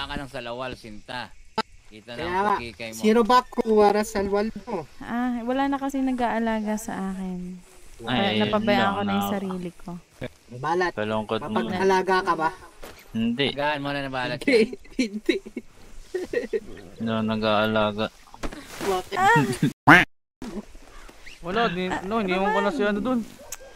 Kuha ka ng salawal, sinta. Kita Kaya na nga, ang pagkikay mo. sino ba kuwara salwal mo? Wala na kasi nag-aalaga sa akin. Ay, Napabayaan ko na yung lang, sarili ko. Balat, Kalungkot mo. mapag-alaga ka ba? Hindi. Gaan mo na nabalat Hindi, yan. hindi. No, nag-aalaga. Bakit? Wala, iniwan ko na si ano dun.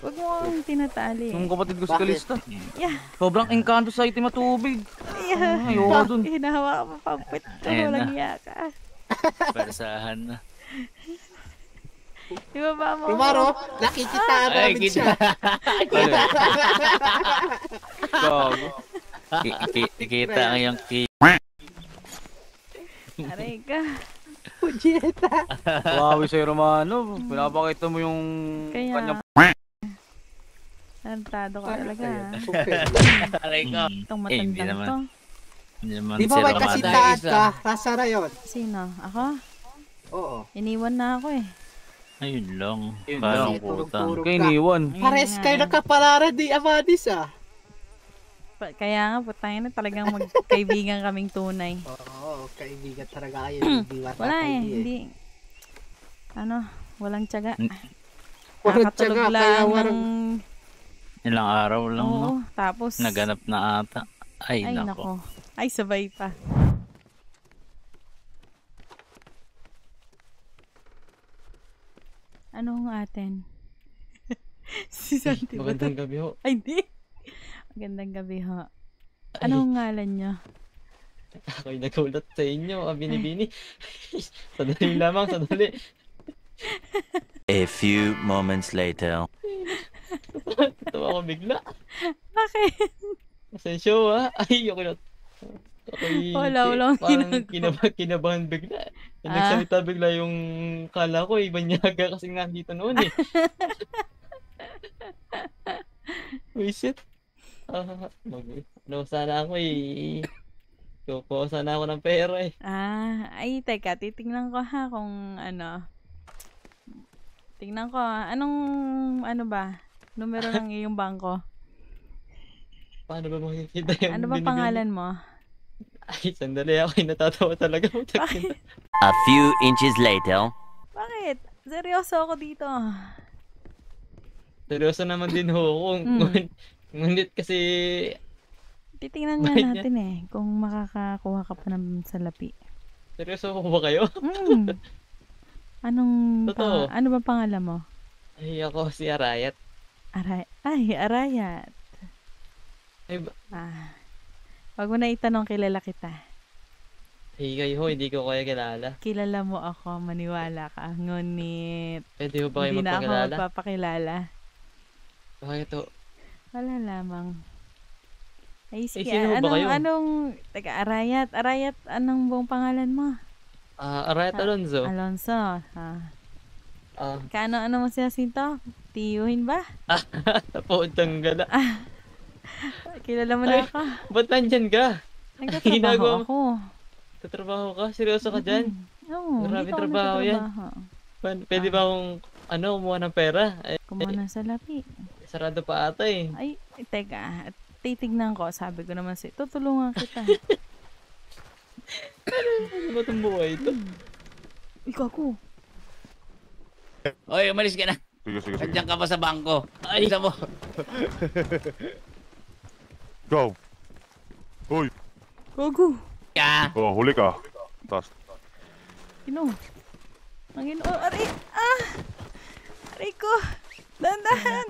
Huwag mo akong tinatali. Yung kapatid ko si Bakit? Kalista. Yeah. Sobrang engkanto sa itim at tubig. Yeah. Ayoko dun. Hinahawa ka pa pagpit. Ayan Walang na. iya ka. Persahan na. Di ba ba mo? Rumaro, nakikitaan Ay, namin kita. siya. Gago. Kita ang yung Aray ka. Pujeta. Kawawi sa'yo, Romano. Pinapakita mo yung kanyang... Kaya, tarantado ka talaga. Aray ko. Itong hindi matandang naman. to. Hindi naman Di ba si may Romano. kasintahan Isa. ka? Rasa rayon. Sino? Ako? Oo. Iniwan na ako eh. Ayun lang. Yun Parang lang. puta. Turog-turog Kay ka. Niwan. Pares kayo nakaparara di Amadis ah. Kaya nga, putangin na talagang magkaibigan kaming tunay. Oo, kaibigan talaga kayo. Hindi Wala eh, hindi. Walang tiyaga. Walang Nakakatulog tiyaga, lang kaya ng... warang... Ilang araw lang, no? Oo, tapos... Naganap na ata. Ay, Ay, nako. nako. Ay, sabay pa. Ano ang atin? Si Santi ba? Magandang gabi ho. Ay, hindi. Magandang gabi ho. Anong ngalan nyo? Ako'y nagulat sa inyo, Bini-Bini. Sandali lamang, sandali. A few moments later. Tawa ko bigla. Bakit? Pasensya ha. Ay, ako'y Wala parang kinabahan bigla. Nagsalita bigla yung kala ko, Banyaga kasi nga dito noon eh. Wisit. Sana ako eh. Kukuha sana ako ng pera eh. Ay, teka, titingnan ko ha kung ano. Tingnan ko, anong, numero ng iyong bangko? Paano ba makikita yung Ano ba binibili? pangalan mo? Ay, sandali ako'y natatawa talaga. Bakit? A few inches later. Bakit? Seryoso ako dito. Seryoso naman din ho ako. Ngunit kasi Titingnan nga Bakit natin kung makakakuha ka pa ng salapi. seryoso ko ba kayo? Totoo. Ano ba pangalan mo? Ay, ako si Arayat. Arayat. Ay, Wag mo na itanong, kilala kita. ay kayo ho, hindi ko kaya kilala. Kilala mo ako, maniwala ka. Ngunit, Pwede ho ba kayo hindi na ako magpakilala? magpapakilala. Bakit ho? Wala lamang. Ay, sige. sino ba kayo? Teka, Arayat, anong buong pangalan mo? Arayat Alonzo. Alonzo. Ano mo siya sinto? Tiyuhin ba? Napautang gala. Kilala mo na ako. Ba't nandyan ka? Nagtatrabaho Ginagawa mo? ako. Tatrabaho ka? Seryoso ka dyan? Oo, Grabe dito ako trabaho yan. nagtatrabaho. Pwede ba akong kumuha ng pera? Kumuha ng salapi. Sarado pa ata eh. Ay, teka. Titignan ko. Sabi ko naman tutulungan kita. Ano ba itong buhay ito? Ikaw ko. Oy, umalis ka na. Sige. Nandiyan ka pa sa bangko. Ay, isa mo. Go. Uy. Gogo. Ka. Oh, huli ka. Tas. Panginoon. Aray. Aray ko. Dandahan.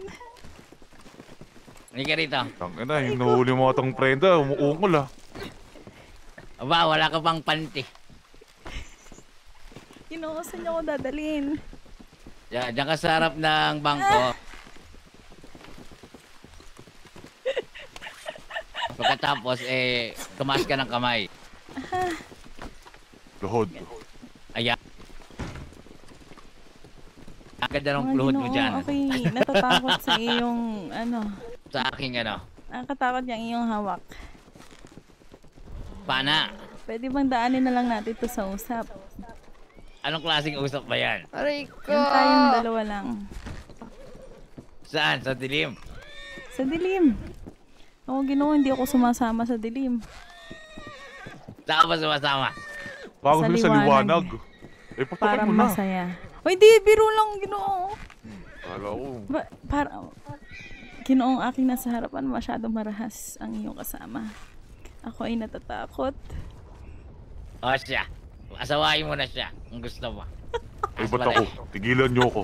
Hindi ka rito. Tangina, yung nahuli mo atang prenda, umuungol ah. Aba, wala ka pang panty. Saan niyo ako dadalhin? Diyan ka sa harap ng bangko. Pagkatapos, kumas ka ng kamay. Luhod. Ayan. Ang ganda ng luhod mo dyan. Okay, natatakot sa iyong, Sa aking nakakatakot yung iyong hawak. Pana. Pwede bang daanin na lang natin ito sa usap? Anong klaseng usap ba yan? Aray ko! Yung tayong dalawa lang. Saan? Sa dilim? Sa dilim. Ako Ginoo, hindi ako sumasama sa dilim. Saan ka ba sumasama? Bago Sa sila sa liwanag. liwanag. Eh, Para patakan mo na. masaya. O hindi, biro lang, Ginoo. Kala ko. Para, Ginoong aking nasa harapan, masyadong marahas ang iyong kasama. Ako ay natatakot. O siya. Asawain mo na siya kung gusto mo. Ay, ba't ako? Tigilan niyo ako.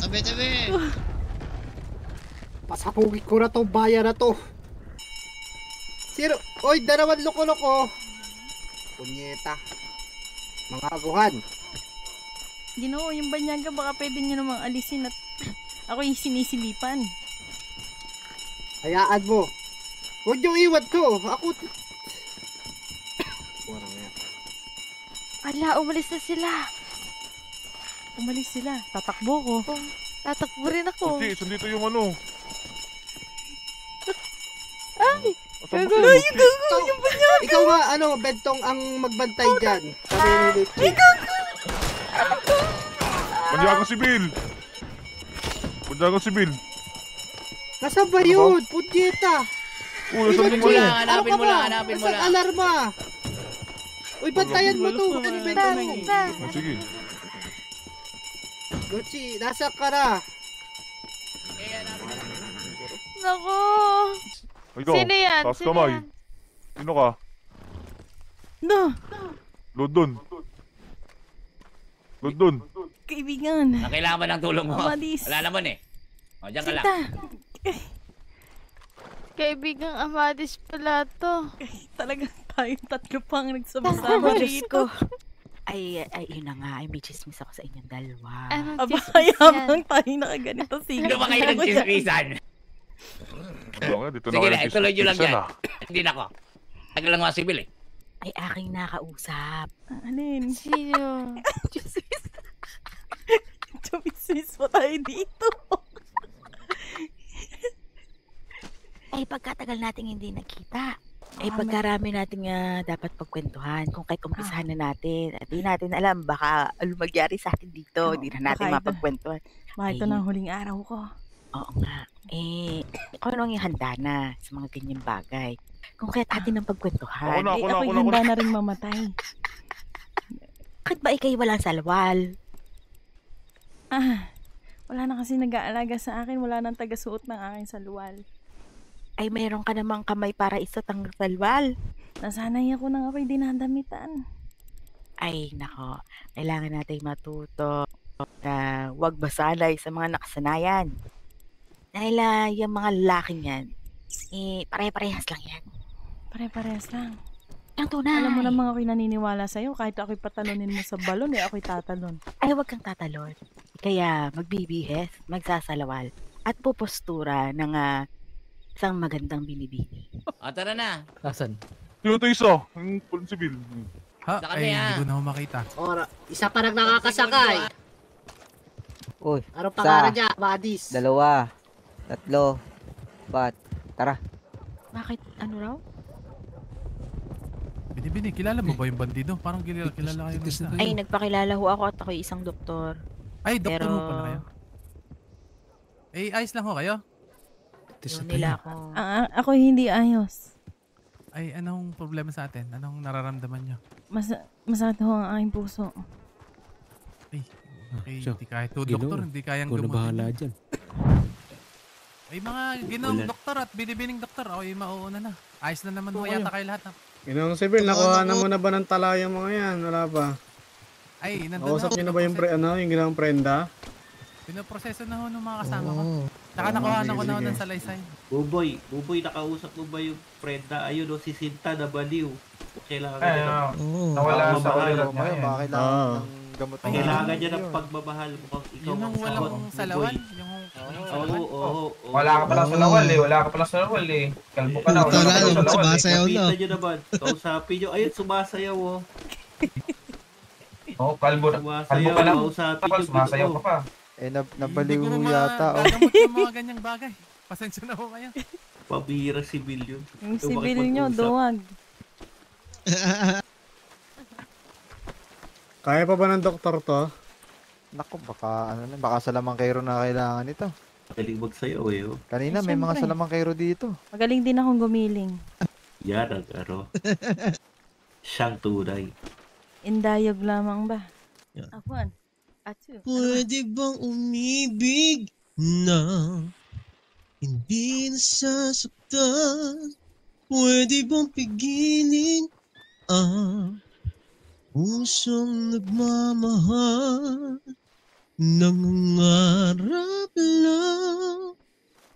Tabi. Pasapugit ko na tong bayan na to. Sino? Oy, dalawang loko-loko. Punyeta. Mga aguhan. Ginoo, yung banyaga, baka pwede nyo namang alisin at ako yung sinisilipan. Hayaan mo. Huwag niyo iwan ko. Ako... Wala nga. Ala, umalis na sila. Umalis sila. Tatakbo ko. Tatakbo rin ako. Uchi, saan dito yung ano? Ay! Asan ba Gago! si Ay, Uchi? Ikaw nga, ano, Bentong ang magbantay dyan. Sabi ni Luchi. Manyagang sibil! Manyagang sibil! Nasaan ba yun? Punyeta. Uy, saan Hanapin mo mo lang, lang? hanapin mo lang, hanapin mo Nasaan lang. alarma? Uy, bantayan mo to. Ano, Bentong? Ah, sige. Luchi, nasa ka na? Nako! Ikaw, Sino yan? taas Sino kamay. yan? Sino ka? No! London. London. Kaibigan. Ang kailangan ba ng tulong mo? Amadis. Wala naman eh. O, dyan ka lang. Sinta. Kaibigang Amadis pala to. Talagang tayong tatlo pang Tama, nagsama-sama Diyos dito. Ay, yun na nga. Ay, may chismis ako sa inyong dalawa. Anong Aba, chismis kaya yan? bang tayo nakaganito? Sige. Ano ba kayo nagchismisan? Dito na Sige kayo na, ituloy nyo lang nagchismisan, yan. ah. Hindi na ako. Tagal lang mga sibil eh. Ay, aking nakausap. Alin? Sino? Chumismis pa tayo dito. Ay, pagkatagal nating hindi nakita. Ay, pagkarami nating dapat pagkwentuhan. Kung kahit umpisahan na natin. At di natin alam, baka lumagyari sa atin dito. Hindi na natin baka ito. mapagkwentuhan. Baka ito Ay. na ang huling araw ko. Oo nga. Ano ang ihanda na sa mga ganyang bagay? Kung kaya't atin ang pagkwentuhan. Ako na, Ako'y ako na. handa na rin mamatay. Bakit ba ikay walang salwal? Wala na kasi nag-aalaga sa akin. Wala nang taga-suot ng aking saluwal. Ay, mayroon ka namang kamay para isot ang salwal. Nasanay ako nang ako'y dinadamitan. Ay, nako. Kailangan natin matuto na huwag basalay sa mga nakasanayan. Dahil yung mga lalaking yan, pare-parehas lang yan. Pare-parehas lang. Ang tunay. Alam mo namang ako'y naniniwala sa'yo. Kahit ako'y patalunin mo sa balon, ako'y tatalon. Ay, huwag kang tatalon. Kaya magbibihes, magsasalawal, at pupostura ng isang magandang binibini. O, tara na. Asan? Sino to isa? Yung sibil. Ha? Sa kami, Hindi ko na makita. Ora, isa pa nang nakakasakay. Uy, Anong pangalan niya? Amadis. 2, 3, 4. Tara. Bakit? Ano raw? Bini, kilala mo ba yung bandido? Parang kilala kayo ng isa. Ay, nagpakilala ho ako at ako'y isang doktor. Ay, doktor Pero, mo pala kayo. Eh, ayos lang ho kayo? yun nila ako. Ako hindi ayos. Ay, anong problema sa atin? Anong nararamdaman nyo? Masakit ho ang aking puso. Ay, okay, So, hindi kahit to doktor, hindi kayang gamutin. dyan. Ay, mga ginawang doktor at binibining doktor, okay, mauuna na. Ayos na naman ho yata kayo lahat. Ginong Sibil, nakuha na mo na ba ng tala yung mga yan? Wala pa. Ay, nandun Nakusap niyo na ba yung, yung ginawang prenda? pinoproseso na ho ng mga kasama ko. Tsaka nakuha na ko na ho ng salaysay. Buboy, nakausap mo ba yung prenda? Ayun o, si Sinta na baliw. Kailangan niya nawala sa ulit niya yan. Kailangan ng gamot. Kailangan niya ng pagmamahal mo kung ikaw Yun ang walang salawan. Yung Oo. Wala ka pala sa lawal eh. Kalbo ka na, wala ka pala sa lawal eh. Kapita nyo naman. Kausapin nyo. Ayun, sumasayaw o. Oo, kalbo Sumasayaw, kausapin nyo. Sumasayaw ka pa. Eh, hindi nabaliw ko yata. magagamot yung mga ganyang bagay. Pasensya na ho kayo. Pabira si Bill yun. Yung sibil nyo, duwag. Kaya pa ba ng doktor to? Naku, baka salamang kairo na kailangan ito. Galing magsayaw eh. Kanina may Siyempre. mga salamang kairo dito. Magaling din akong gumiling. Yan ang siyang tunay. Indayog lamang ba? Yeah. Afwan. Atsu. Pwede bang umibig na hindi nasasaktan? Pwede bang pigilin ang pusong nagmamahal? Nangangarap lang,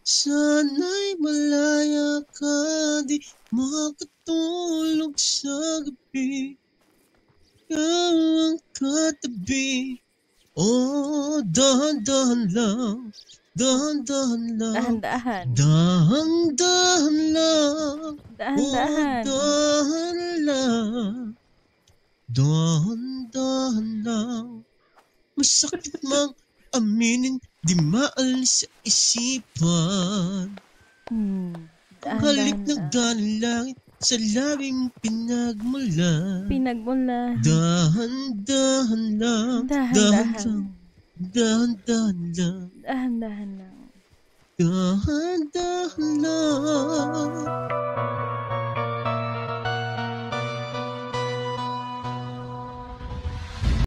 sana'y malaya ka, di makatulog sa gabi. Ikaw ang katabi. Oh, dahan-dahan lang, dahan-dahan lang. Dahan-dahan. Dahan-dahan lang. Dahan-dahan. Oh, dahan lang. Dahan-dahan lang. Masakit mang aminin, di maalis sa isipan. Halik na galing langit sa labing pinagmulan. Pinagmulan. Dahan-dahan lang. Dahan-dahan. Dahan-dahan lang. Dahan-dahan lang. Dahan-dahan lang.